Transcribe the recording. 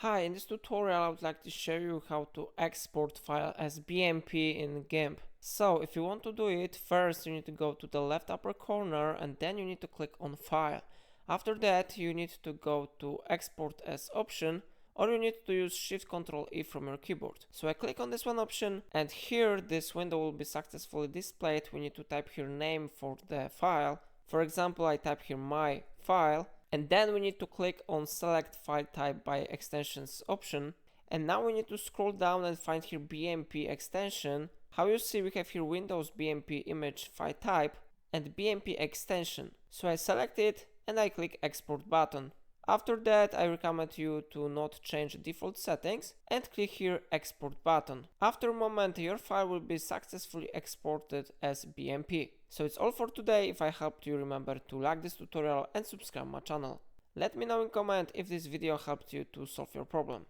Hi, in this tutorial I would like to show you how to export file as BMP in GIMP. So if you want to do it, first you need to go to the left upper corner and then you need to click on File. After that you need to go to Export as option, or you need to use Shift Ctrl E from your keyboard. So I click on this one option and here this window will be successfully displayed. We need to type here name for the file. For example, I type here my file. And then we need to click on select file type by extensions option. And now we need to scroll down and find here BMP extension. How you see, we have here Windows BMP image file type and BMP extension. So I select it and I click export button. After that, I recommend you to not change default settings and click here export button. After a moment, your file will be successfully exported as BMP. So it's all for today. If I helped you, remember to like this tutorial and subscribe my channel. Let me know in comment if this video helped you to solve your problem.